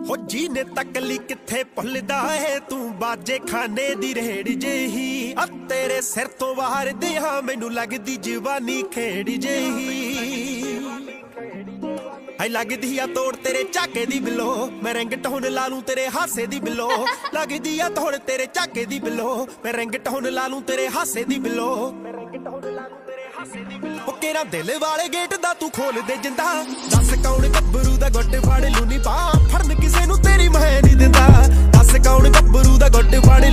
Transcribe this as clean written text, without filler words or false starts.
हो जी ने तकली किथे भुलदा है तू बाजे खाने दी रेड़ जेही तेरे सिर तो बाहर दिया मैनू लगदी जवानी खेड़ जेही आई लगदी आ तोड़ तेरे झाके दी बिलो मैं रिंग टोन ला लूं तेरे हासे दी बिलो लगदी आ तोड़ तेरे झाके दी बिलो मैं रिंग टोन ला लूं तेरे हासे दी बिलो केरा दिल वाले गेट दा तू खोल दे जिंदा दस कौन गब्बरू दा गुट फड़ लू नी पा फड़न किसे नू तेरी मैं नहीं दिंदा दस कौन गब्बरू दा गुट फड़